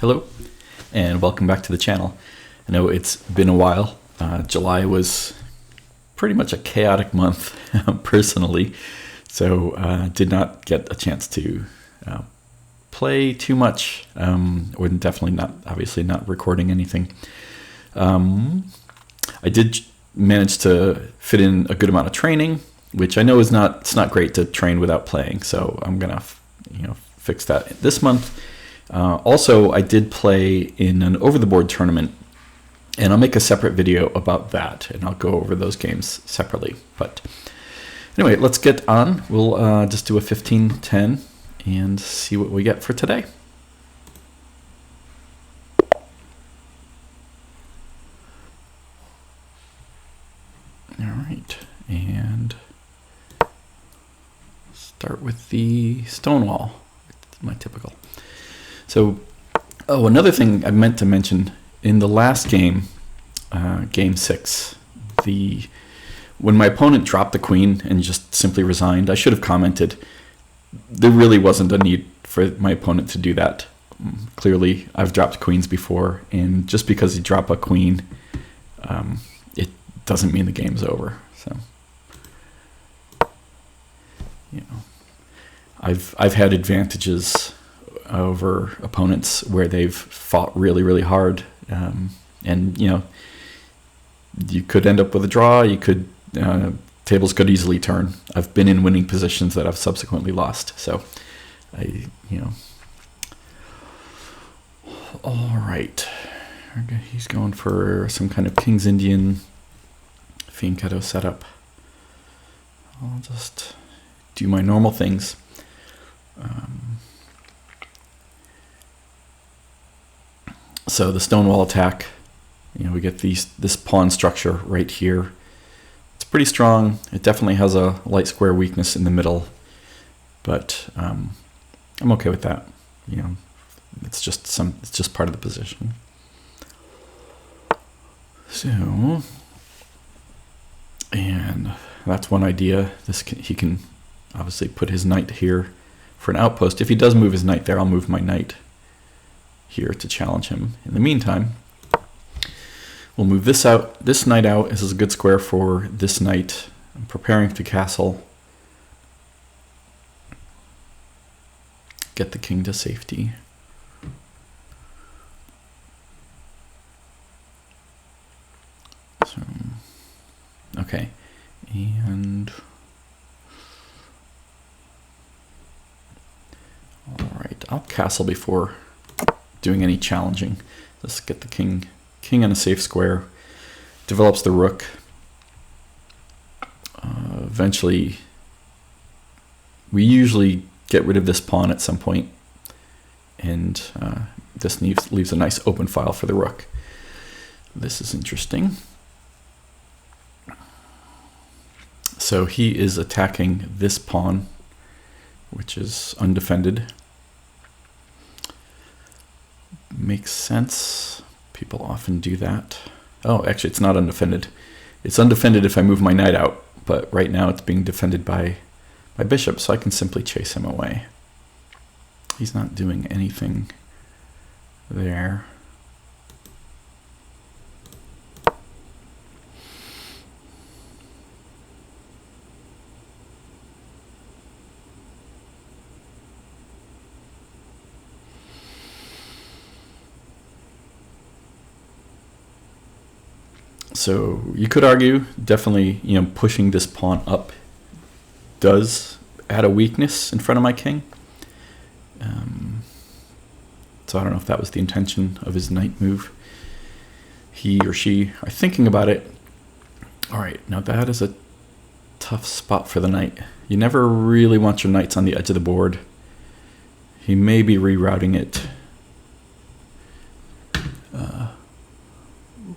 Hello, and welcome back to the channel. I know it's been a while. July was pretty much a chaotic month personally, so did not get a chance to play too much. Definitely not, obviously not recording anything. I did manage to fit in a good amount of training, which I know it's not great to train without playing, so I'm gonna fix that this month. Also, I did play in an over-the-board tournament, and I'll make a separate video about that, and I'll go over those games separately. But anyway, let's get on. We'll just do a 15-10 and see what we get for today. All right, and start with the Stonewall. It's my typical. So, another thing I meant to mention, in the last game, game 6, when my opponent dropped the queen and just simply resigned, I should have commented, there really wasn't a need for my opponent to do that. Clearly, I've dropped queens before, and just because you drop a queen, it doesn't mean the game's over. So, I've had advantages over opponents where they've fought really hard, and you could end up with a draw. You could tables could easily turn. I've been in winning positions that I've subsequently lost. So all right, he's going for some kind of King's Indian Fianchetto setup. I'll just do my normal things. So the Stonewall attack, we get this pawn structure right here. It's pretty strong. It definitely has a light square weakness in the middle, but I'm okay with that. It's just part of the position. So, and that's one idea. He can obviously put his knight here for an outpost. If he does move his knight there, I'll move my knight here to challenge him. In the meantime, we'll move this knight out. This is a good square for this knight. I'm preparing to castle. Get the king to safety. So, okay, and all right, I'll castle before doing any challenging. Let's get the king on a safe square. Develops the rook. Eventually, we usually get rid of this pawn at some point, and this leaves a nice open file for the rook. This is interesting. So he is attacking this pawn, which is undefended. Makes sense. People often do that. Oh, actually, it's not undefended. It's undefended if I move my knight out, but right now it's being defended by my bishop, so I can simply chase him away. He's not doing anything there. So you could argue, definitely, pushing this pawn up does add a weakness in front of my king. So I don't know if that was the intention of his knight move. He or she are thinking about it. All right, now that is a tough spot for the knight. You never really want your knights on the edge of the board. He may be rerouting it.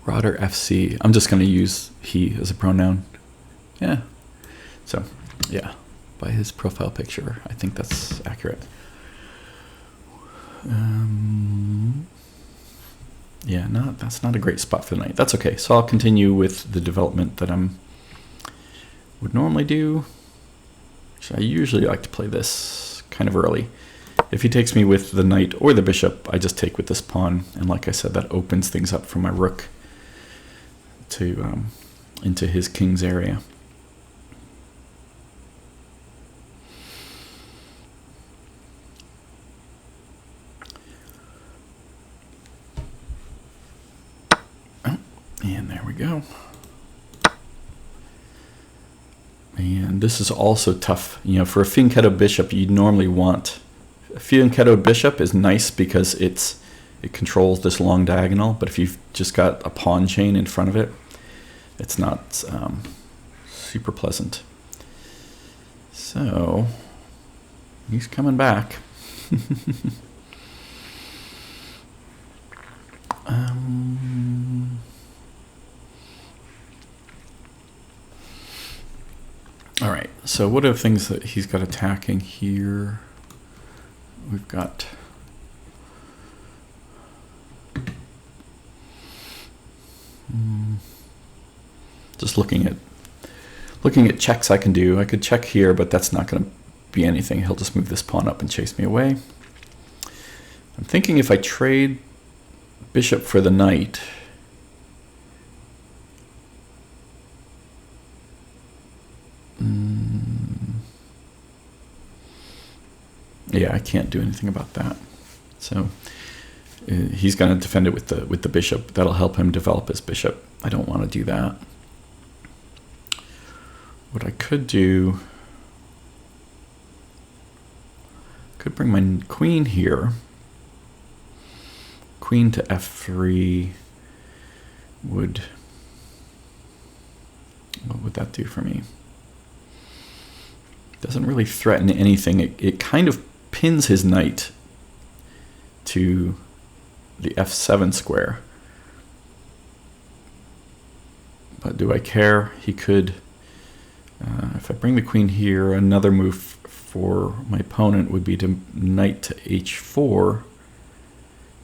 Roder FC. I'm just going to use he as a pronoun. Yeah. So, yeah. By his profile picture, I think that's accurate. Yeah, that's not a great spot for the knight. That's okay. So I'll continue with the development that would normally do. Actually, I usually like to play this kind of early. if he takes me with the knight or the bishop, I just take with this pawn. And like I said, that opens things up for my rook to into his king's area. Oh, and there we go. And this is also tough. You know, for a fianchetto bishop, you'd normally want... A fianchetto bishop is nice because it controls this long diagonal, but if you've just got a pawn chain in front of it, it's not super pleasant. So, he's coming back. All right, so what are the things that he's got attacking here? We've got just looking at checks I can do. I could check here, but that's not going to be anything. He'll just move this pawn up and chase me away. I'm thinking if I trade bishop for the knight, yeah, I can't do anything about that. So he's going to defend it with the bishop. That'll help him develop his bishop. I don't want to do that. What I could do, could bring my queen here. Queen to f3 would, what would that do for me? Doesn't really threaten anything. It kind of pins his knight to the f7 square. But do I care? He could, if I bring the queen here, another move for my opponent would be to knight to h4,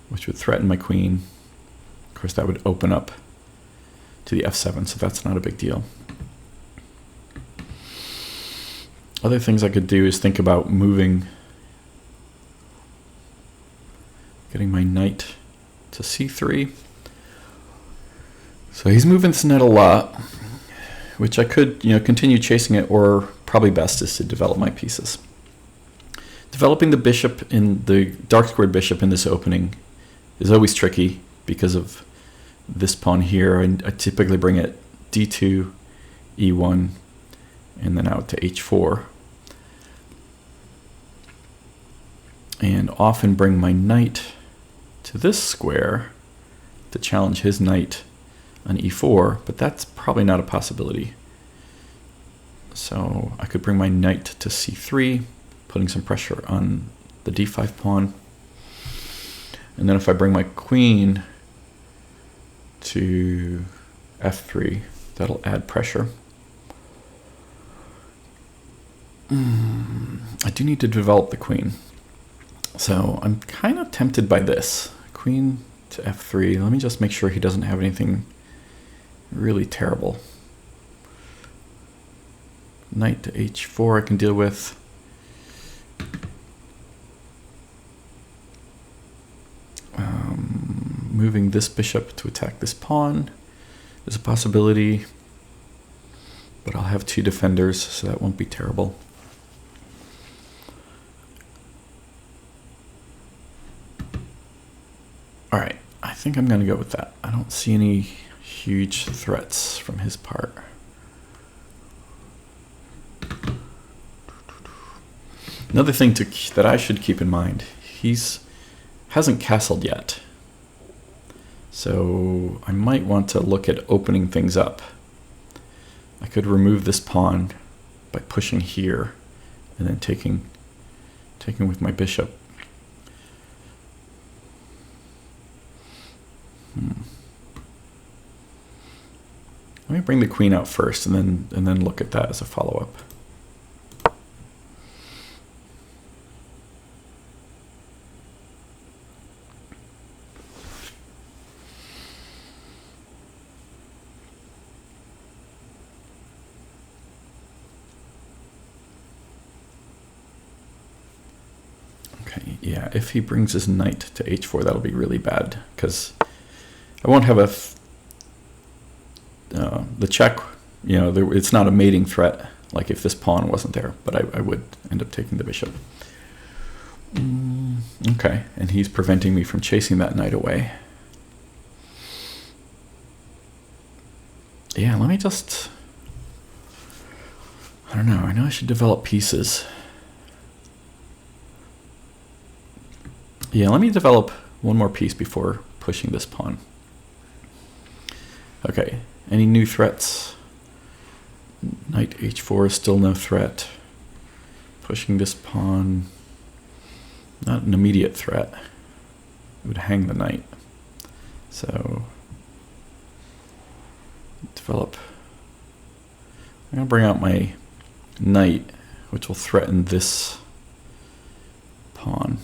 which would threaten my queen. Of course, that would open up to the f7, so that's not a big deal. Other things I could do is think about moving, getting my knight to c3. So he's moving this knight a lot, which I could, continue chasing it, or probably best is to develop my pieces. Developing the bishop in the dark squared bishop in this opening is always tricky because of this pawn here, and I typically bring it d2, e1, and then out to h4. And often bring my knight to this square to challenge his knight on e4, but that's probably not a possibility. So I could bring my knight to c3, putting some pressure on the d5 pawn. And then if I bring my queen to f3, that'll add pressure. I do need to develop the queen. So I'm kind of tempted by this. Queen to f3. Let me just make sure he doesn't have anything really terrible. Knight to h4 I can deal with. Moving this bishop to attack this pawn is a possibility, but I'll have two defenders, so that won't be terrible. All right, I think I'm going to go with that. I don't see any huge threats from his part. Another thing that I should keep in mind, hasn't castled yet. So I might want to look at opening things up. I could remove this pawn by pushing here and then taking with my bishop. Let me bring the queen out first and then look at that as a follow-up. Okay, Yeah, if he brings his knight to h4, that'll be really bad, because I won't have the check, it's not a mating threat, like if this pawn wasn't there, but I would end up taking the bishop. Okay, and he's preventing me from chasing that knight away. Yeah, let me just... I don't know, I know I should develop pieces. Yeah, let me develop one more piece before pushing this pawn. Okay, any new threats? Knight h4 is still no threat. Pushing this pawn, not an immediate threat. It would hang the knight. So, develop. I'm going to bring out my knight, which will threaten this pawn.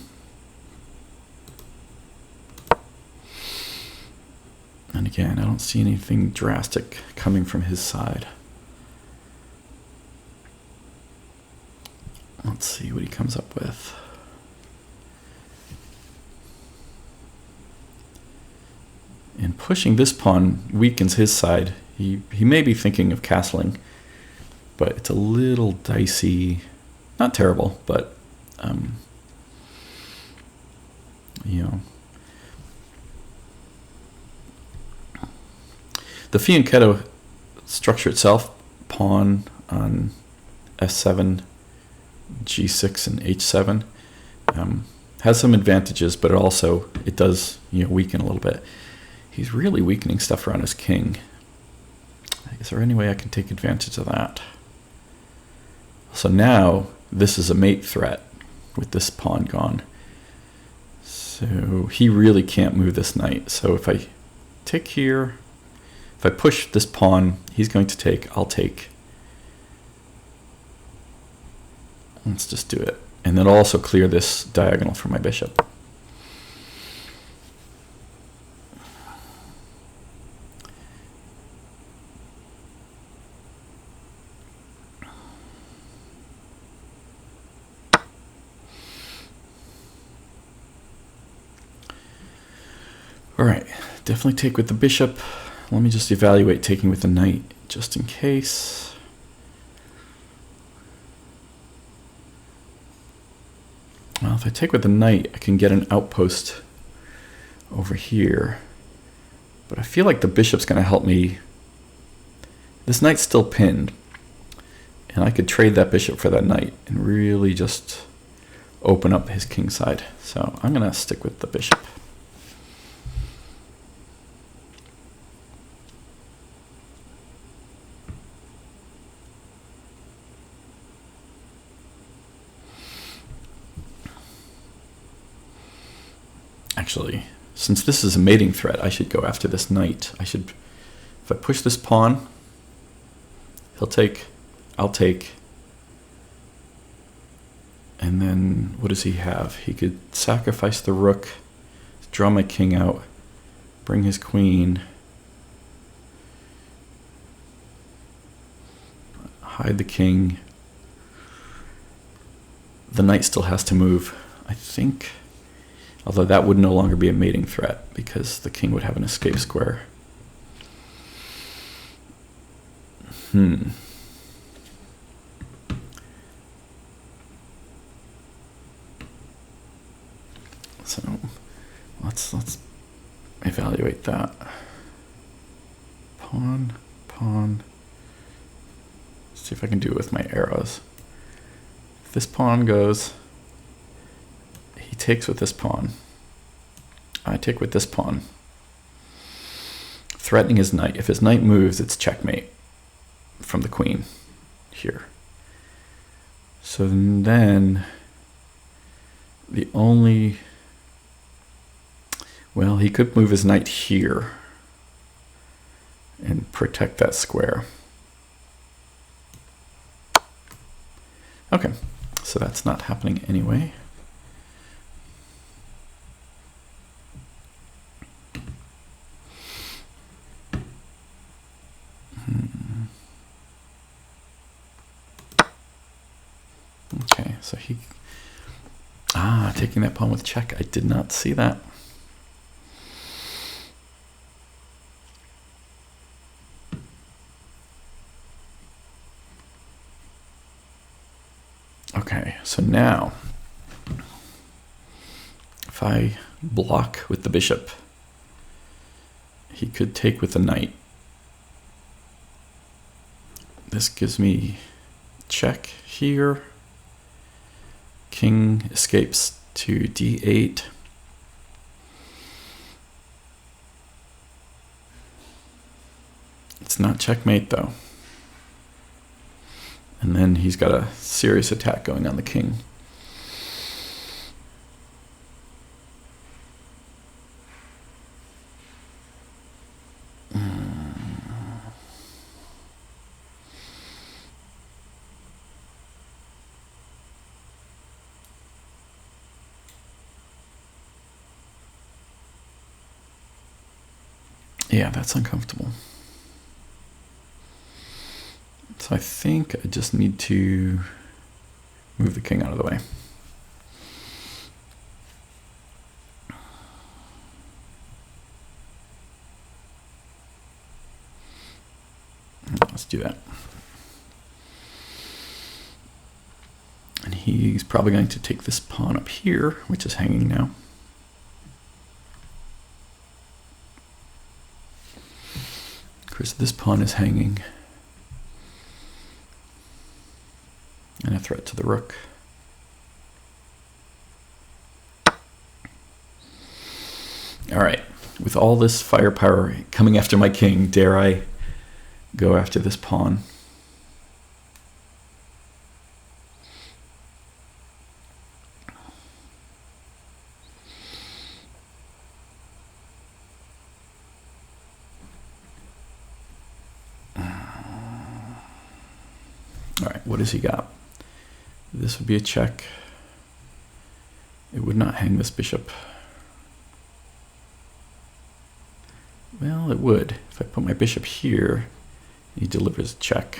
And again, I don't see anything drastic coming from his side. Let's see what he comes up with. And pushing this pawn weakens his side. He may be thinking of castling, but it's a little dicey. Not terrible, but the fianchetto structure itself, pawn on f7, g6, and h7, has some advantages, but it does weaken a little bit. He's really weakening stuff around his king. Is there any way I can take advantage of that? So now this is a mate threat with this pawn gone. So he really can't move this knight. So if I take here, if I push this pawn, he's going to take, I'll take. Let's just do it. And then I'll also clear this diagonal for my bishop. All right, definitely take with the bishop. Let me just evaluate taking with the knight, just in case. Well, if I take with the knight, I can get an outpost over here. But I feel like the bishop's going to help me. This knight's still pinned. And I could trade that bishop for that knight and really just open up his king side. So I'm going to stick with the bishop. Actually, since this is a mating threat, I should go after this knight. If I push this pawn, he'll take, I'll take. And then what does he have? He could sacrifice the rook, draw my king out, bring his queen, hide the king. The knight still has to move, I think. Although that would no longer be a mating threat because the king would have an escape square. So let's evaluate that. Pawn, pawn. See if I can do it with my arrows. If this pawn goes, he takes with this pawn. I take with this pawn. Threatening his knight. If his knight moves, it's checkmate from the queen here. So then the only... Well, he could move his knight here and protect that square. Okay, so that's not happening anyway. Okay, so Ah, taking that pawn with check. I did not see that. Okay, so now, if I block with the bishop, he could take with the knight. This gives me check here. King escapes to d8. It's not checkmate though. And then he's got a serious attack going on the king. Yeah, that's uncomfortable. So I think I just need to move the king out of the way. Let's do that. And he's probably going to take this pawn up here, which is hanging now. Of course, this pawn is hanging. And a threat to the rook. All right, with all this firepower coming after my king, dare I go after this pawn? All right, what has he got? This would be a check. It would not hang this bishop. Well, it would. If I put my bishop here, he delivers a check.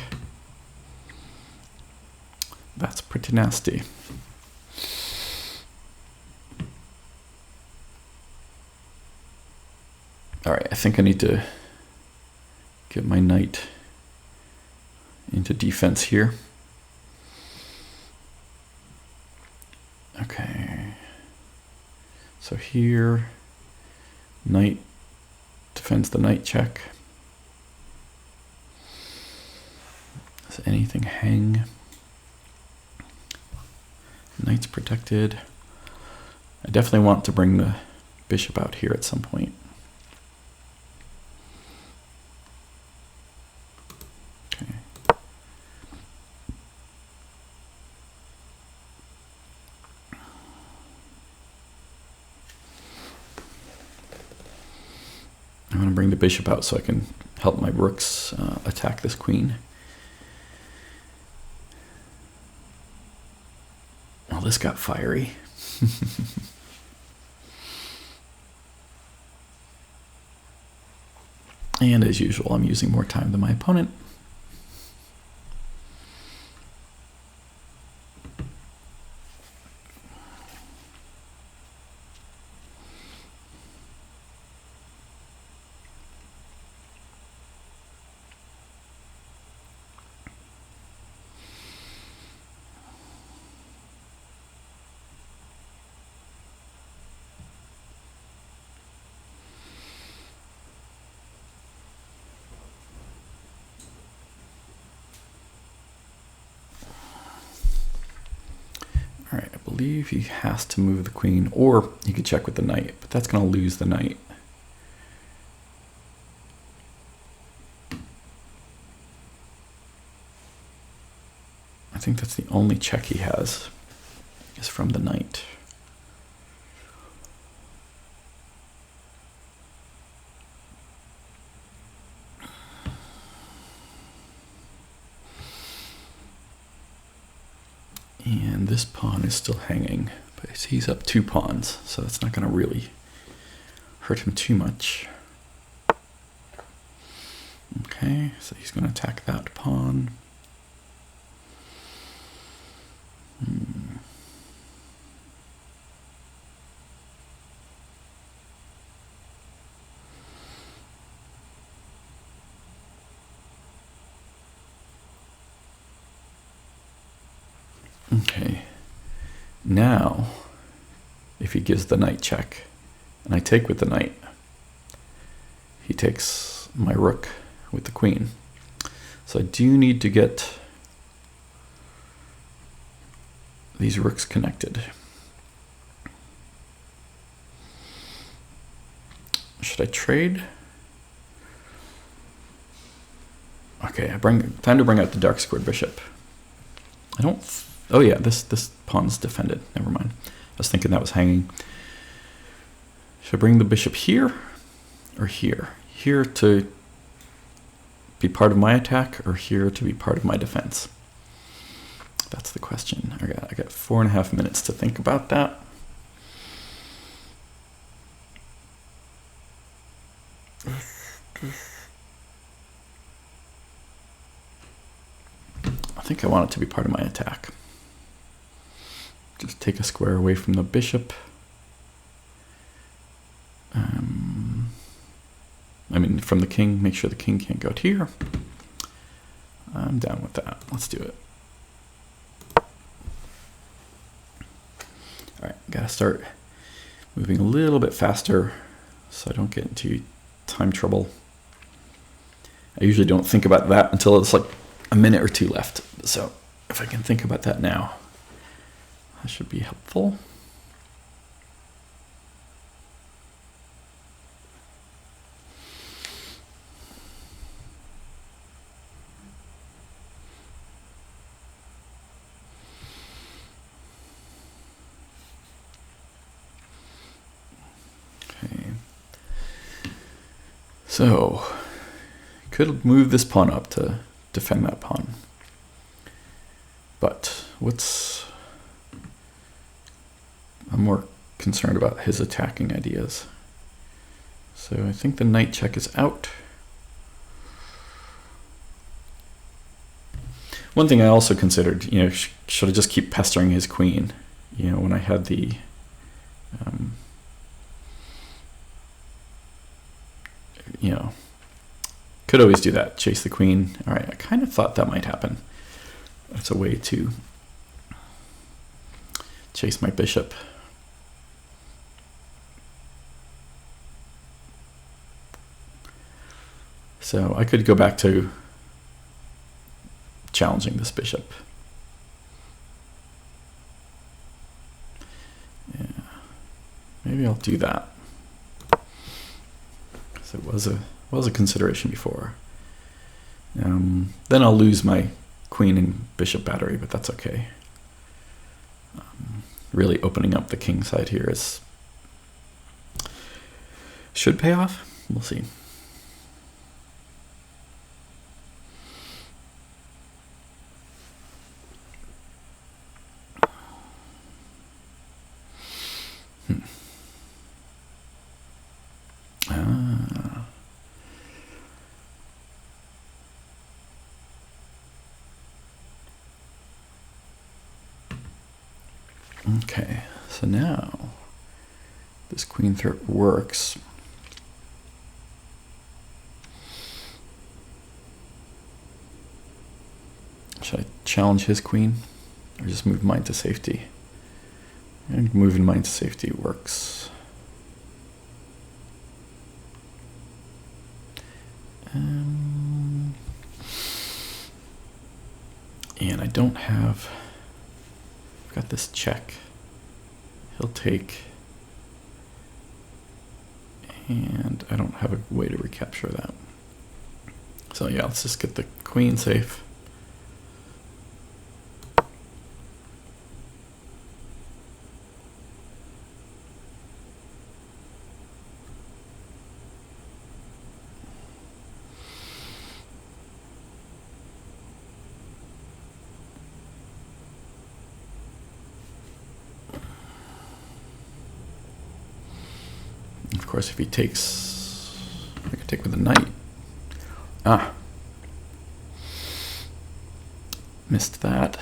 That's pretty nasty. All right, I think I need to get my knight into defense here. Okay, so here, knight defends the knight check. Does anything hang? Knight's protected. I definitely want to bring the bishop out here at some point. Okay. I'm going to bring the bishop out so I can help my rooks attack this queen. Well, this got fiery. And as usual, I'm using more time than my opponent. All right, I believe he has to move the queen, or he could check with the knight, but that's going to lose the knight. I think that's the only check he has, is from the knight. And this pawn is still hanging, but he's up 2 pawns, so that's not going to really hurt him too much. Okay, so he's going to attack that pawn. Okay. Now, if he gives the knight check, and I take with the knight, he takes my rook with the queen. So I do need to get these rooks connected. Should I trade? Okay, time to bring out the dark squared bishop. Oh yeah, this pawn's defended. Never mind. I was thinking that was hanging. Should I bring the bishop here or here? Here to be part of my attack or here to be part of my defense? That's the question. I got 4.5 minutes to think about that. I think I want it to be part of my attack. Just take a square away from the bishop. I mean, from the king, make sure the king can't go here. I'm down with that. Let's do it. All right, gotta start moving a little bit faster so I don't get into time trouble. I usually don't think about that until it's like a minute or two left. So if I can think about that now, that should be helpful. Okay. So could move this pawn up to defend that pawn. But I'm more concerned about his attacking ideas. So I think the knight check is out. One thing I also considered, should I just keep pestering his queen? When I had the could always do that, chase the queen. All right, I kind of thought that might happen. That's a way to chase my bishop. So I could go back to challenging this bishop. Yeah, maybe I'll do that. So it was a consideration before. Then I'll lose my queen and bishop battery, but that's okay. Really opening up the king side here should pay off. We'll see. Okay, so now this queen threat works. Should I challenge his queen or just move mine to safety? And moving mine to safety works. And I don't have, I've got this check. He'll take, and I don't have a way to recapture that. So yeah, let's just get the queen safe. Of course, if he takes, I could take with the knight. Missed that.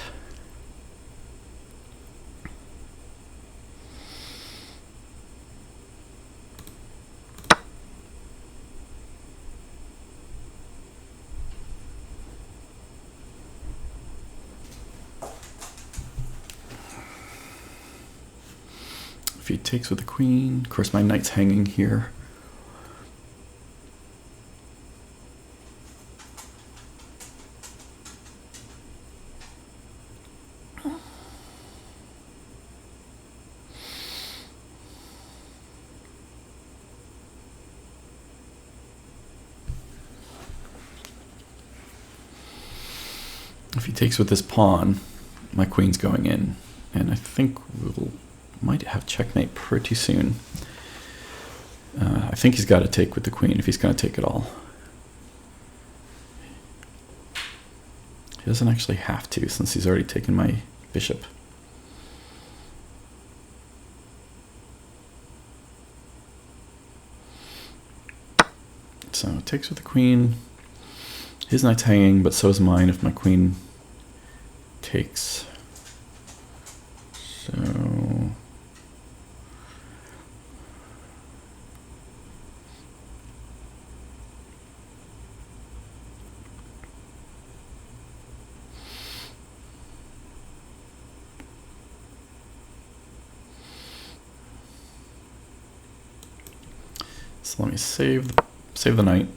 If he takes with the queen, of course my knight's hanging here. If he takes with this pawn, my queen's going in, and I think might have checkmate pretty soon. I think he's got to take with the queen if he's going to take it all. He doesn't actually have to, since he's already taken my bishop. So it takes with the queen. His knight's hanging, but so is mine if my queen takes. So let me save the knight.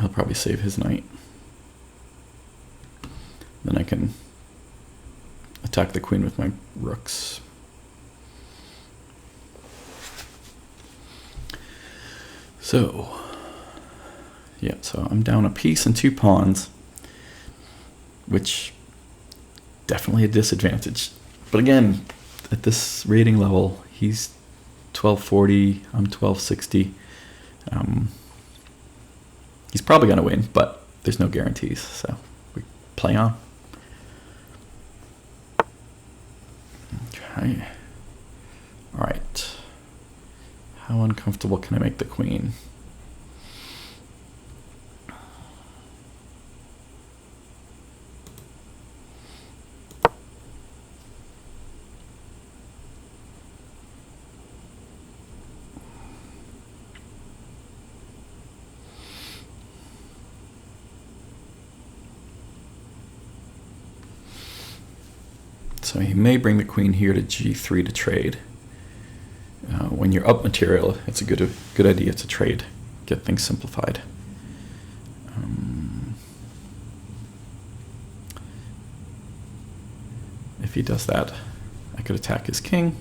He'll probably save his knight. Then I can attack the queen with my rooks. So, yeah, so I'm down a piece and 2 pawns, which definitely a disadvantage. But again, at this rating level, he's 1240, I'm 1260. He's probably going to win, but there's no guarantees, so we play on. Okay. All right. How uncomfortable can I make the queen? So he may bring the queen here to g3 to trade. When you're up material, it's a good idea to trade, get things simplified. If he does that, I could attack his king,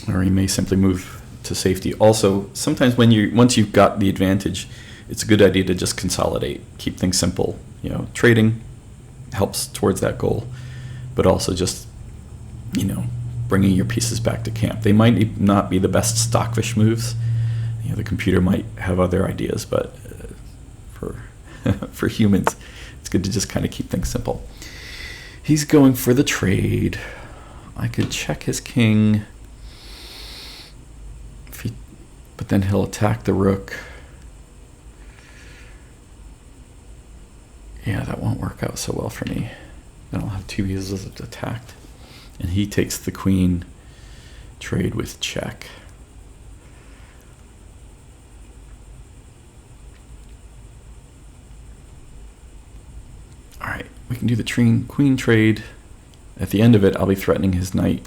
or he may simply move to safety. Also, sometimes once you've got the advantage, it's a good idea to just consolidate, keep things simple. Trading helps towards that goal, but also just bringing your pieces back to camp. They might not be the best stockfish moves. The computer might have other ideas, but for humans, it's good to just kind of keep things simple. He's going for the trade. I could check his king, but then he'll attack the rook. Yeah, that won't work out so well for me. Then I'll have 2 pieces attacked. And he takes the queen, trade with check. All right, we can do the queen trade. At the end of it, I'll be threatening his knight.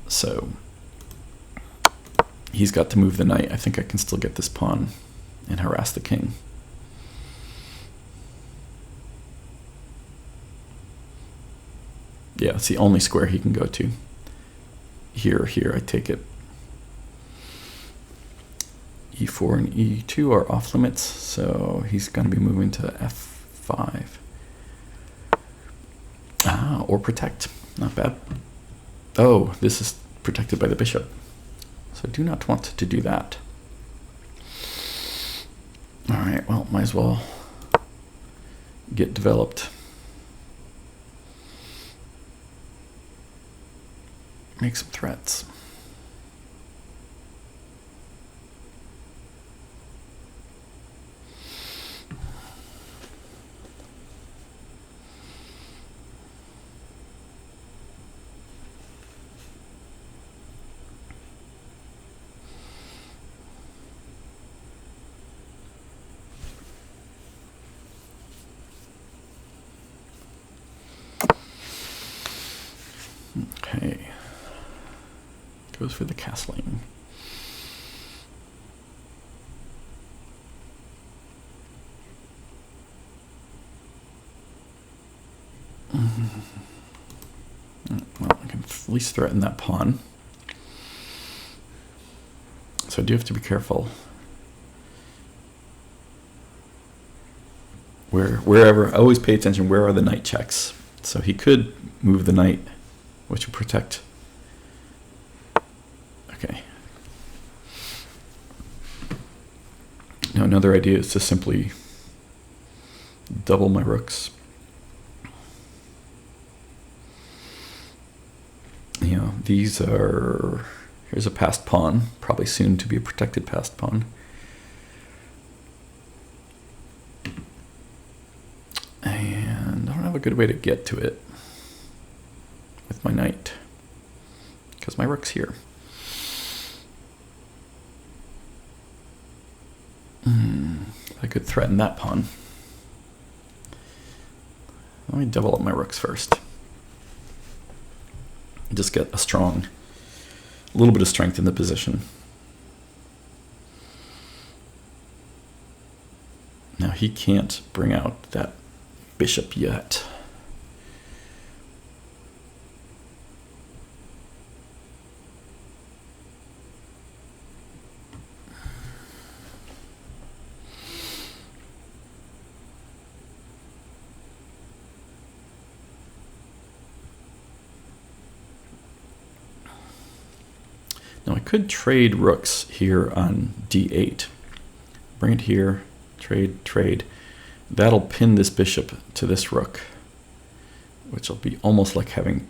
So he's got to move the knight. I think I can still get this pawn and harass the king. Yeah, it's the only square he can go to. Here, I take it. E4 and E2 are off limits, so he's going to be moving to F5. Or protect. Not bad. Oh, this is protected by the bishop. So I do not want to do that. All right, well, might as well get developed. Make some threats. Okay. Goes for the castling. Well, I can at least threaten that pawn. So I do have to be careful. Wherever, always pay attention, where are the knight checks? So he could move the knight, which would protect. Okay. Now another idea is to simply double my rooks. You know, these are, here's a passed pawn, probably soon to be a protected passed pawn. And I don't have a good way to get to it with my knight, because my rook's here. I could threaten that pawn. Let me double up my rooks first. Just get a little bit of strength in the position. Now he can't bring out that bishop yet. Now I could trade rooks here on d8. Bring it here, trade, trade. That'll pin this bishop to this rook, which will be almost like having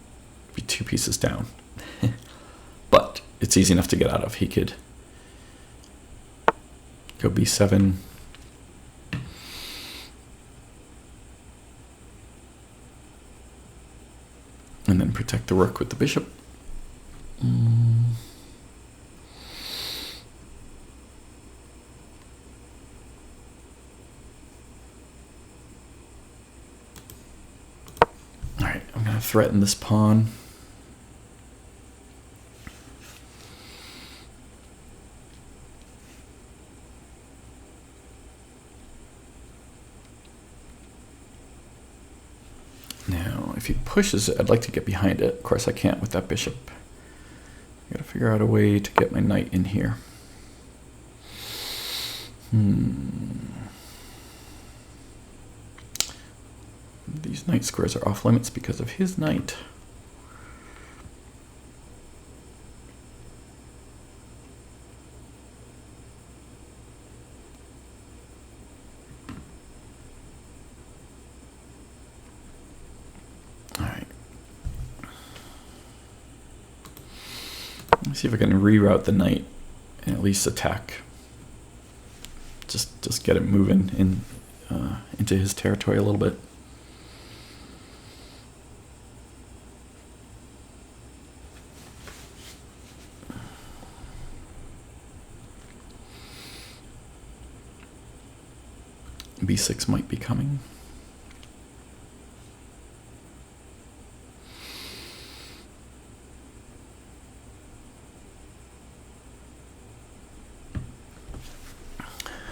be two pieces down. But it's easy enough to get out of. He could go b7. And then protect the rook with the bishop. Alright, I'm going to threaten this pawn. Now, if he pushes it, I'd like to get behind it. Of course, I can't with that bishop. I gotta figure out a way to get my knight in here. These knight squares are off limits because of his knight. See if I can reroute the knight and at least attack. Just get it moving in into his territory a little bit. B6 might be coming.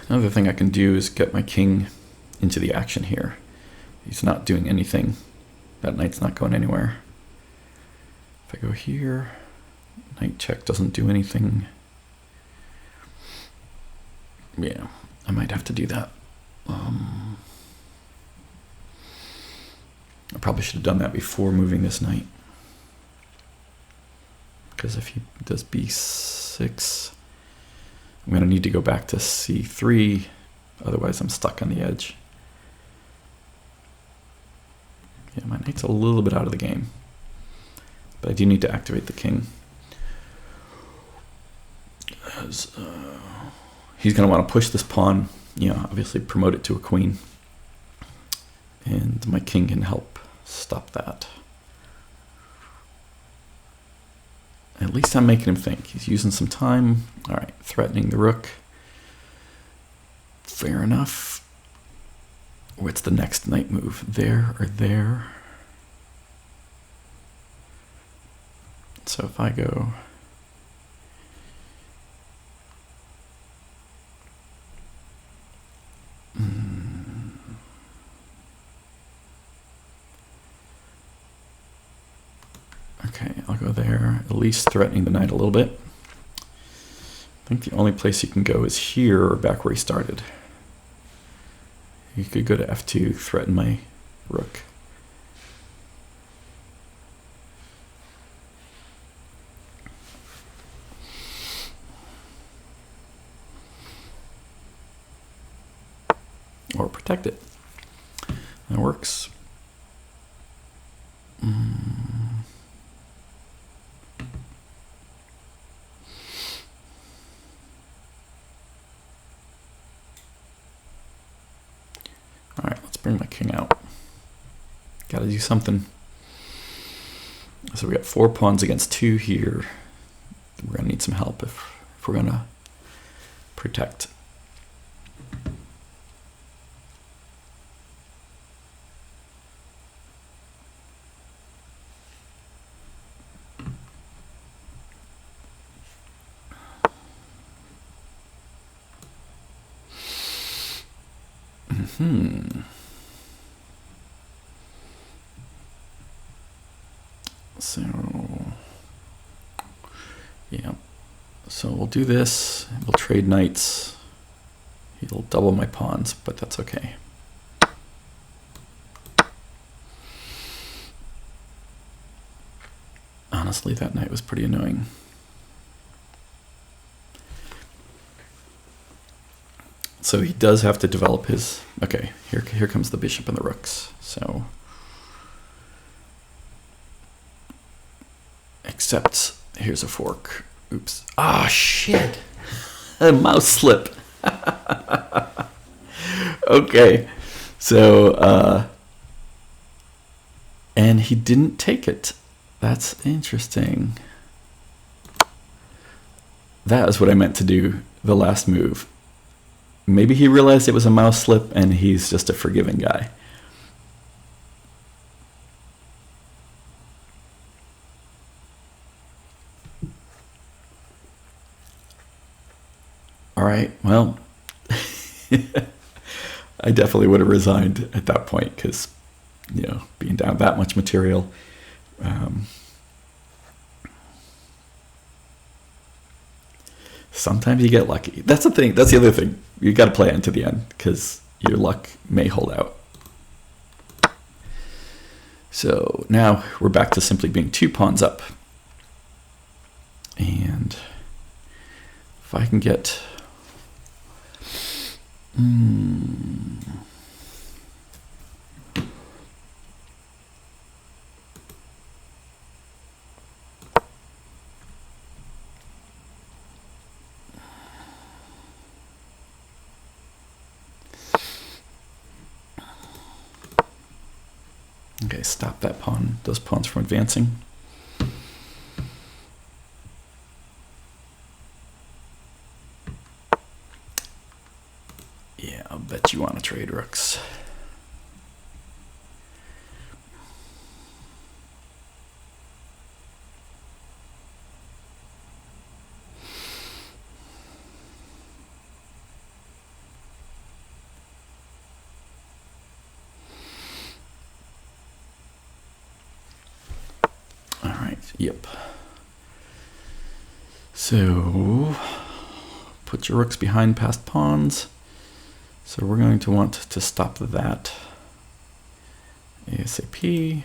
Another thing I can do is get my king into the action here. He's not doing anything. That knight's not going anywhere. If I go here, knight check doesn't do anything. Yeah, I might have to do that. I probably should have done that before moving this knight. Because if he does b6, I'm going to need to go back to c3, otherwise I'm stuck on the edge. Yeah, my knight's a little bit out of the game, but I do need to activate the king. As, he's going to want to push this pawn, you know, obviously promote it to a queen, and my king can help stop that. At least I'm making him think. He's using some time. All right, threatening the rook. Fair enough. What's the next knight move? There or there? So if I go... Okay, I'll go there, at least threatening the knight a little bit. I think the only place you can go is here, or back where he started. You could go to f2, threaten my rook. Or protect it. That works. All right, let's bring my king out. Got to do something. So we got 4 pawns against 2 here. We're gonna need some help if we're gonna protect. So, yeah. So we'll do this. We'll trade knights. He'll double my pawns, but that's okay. Honestly, that knight was pretty annoying. So he does have to develop his... Okay, here comes the bishop and the rooks. So... Except, here's a fork. Oops. Ah, shit! A mouse slip. Okay. So, and he didn't take it. That's interesting. That is what I meant to do the last move. Maybe he realized it was a mouse slip and he's just a forgiving guy. All right, well, I definitely would have resigned at that point because, you know, being down that much material. Sometimes you get lucky. That's the thing. That's the other thing. You got to play into the end because your luck may hold out. So now we're back to simply being 2 pawns up. And if I can get... Okay, stop that pawn, those pawns from advancing. Yeah, I'll bet you want to trade rooks. Yep. So put your rooks behind passed pawns. So we're going to want to stop that ASAP.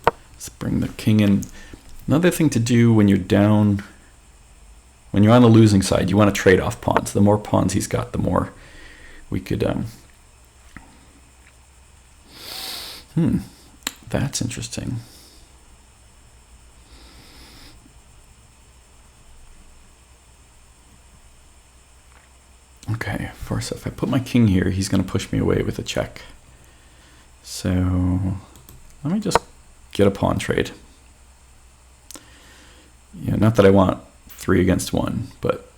Let's bring the king in. Another thing to do when you're down, when you're on the losing side, you want to trade off pawns. The more pawns he's got, the more we could... That's interesting. Okay, first, if I put my king here, he's going to push me away with a check. So let me just get a pawn trade. Yeah, not that I want 3 against 1, but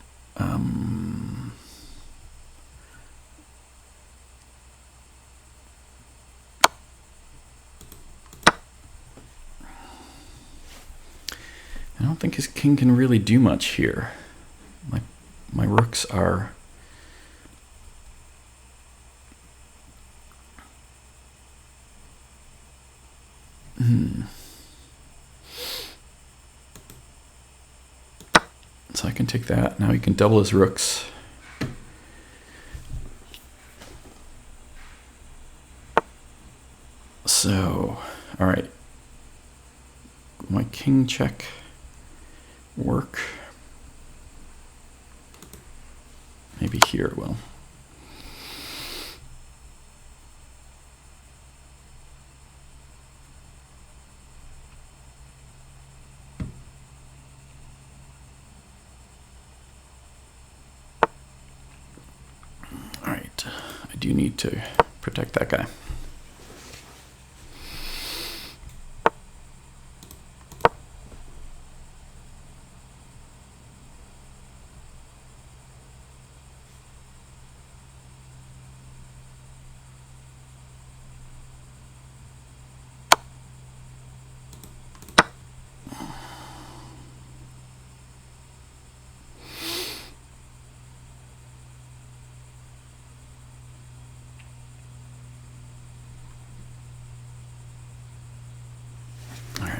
I don't think his king can really do much here. My rooks are... So I can take that. Now he can double his rooks. So, all right. My king check work. Maybe here it will. All right, I do need to protect that guy.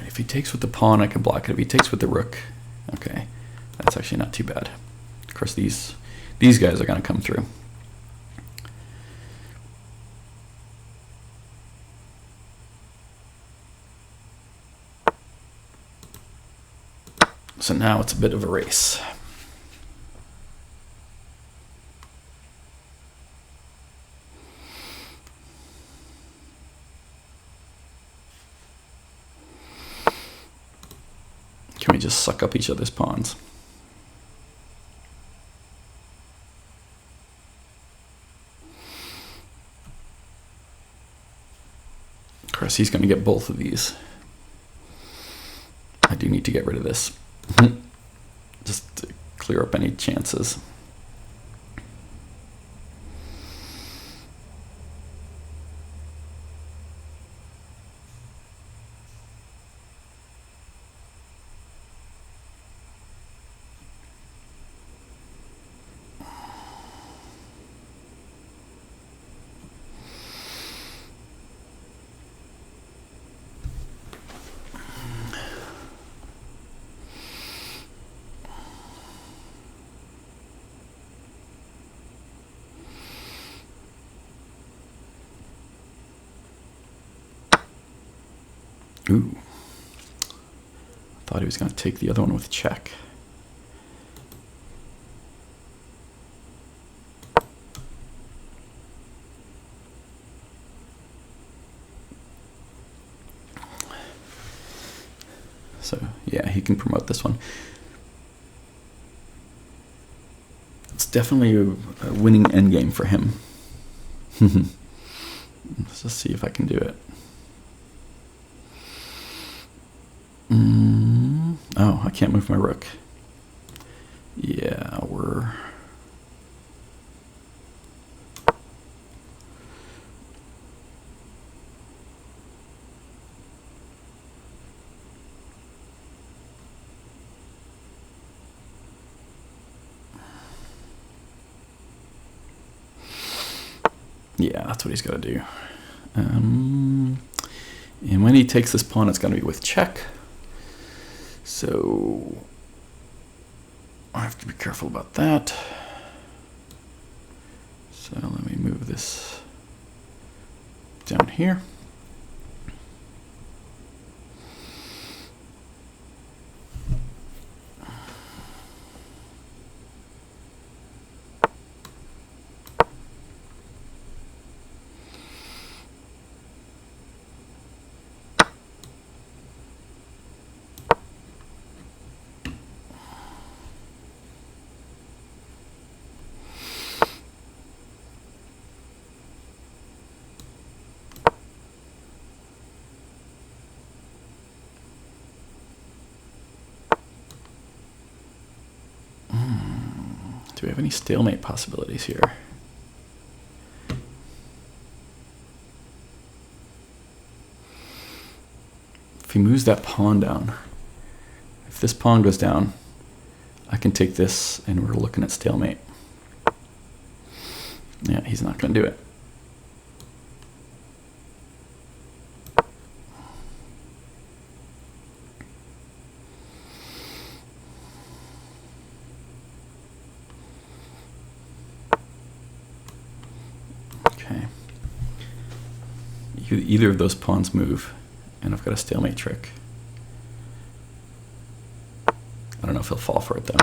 If he takes with the pawn, I can block it. If he takes with the rook, okay, that's actually not too bad. Of course, these guys are going to come through. So now it's a bit of a race. Can we just suck up each other's pawns? Of course, he's going to get both of these. I do need to get rid of this. Just to clear up any chances. Ooh. Thought he was going to take the other one with check. So, yeah, he can promote this one. It's definitely a winning endgame for him. Let's just see if I can do it. Oh, I can't move my rook. Yeah, we're... Yeah, that's what he's got to do. And when he takes this pawn, it's going to be with check. So I have to be careful about that. So let me move this down here. Do we have any stalemate possibilities here? If he moves that pawn down, if this pawn goes down, I can take this, and we're looking at stalemate. Yeah, he's not going to do it. Okay. Either of those pawns move, and I've got a stalemate trick. I don't know if he'll fall for it, though.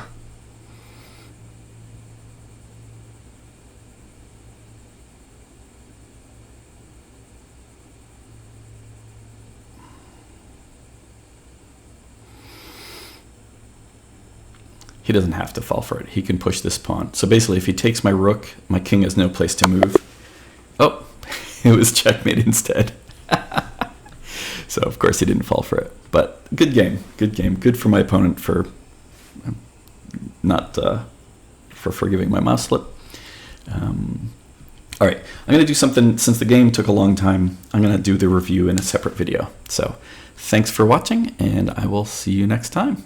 He doesn't have to fall for it. He can push this pawn. So basically, if he takes my rook, my king has no place to move. Oh, it was checkmate instead. So, of course, he didn't fall for it. But good game. Good game. Good for my opponent for not for forgiving my mouse slip. All right, I'm going to do something, since the game took a long time, I'm going to do the review in a separate video. So thanks for watching, and I will see you next time.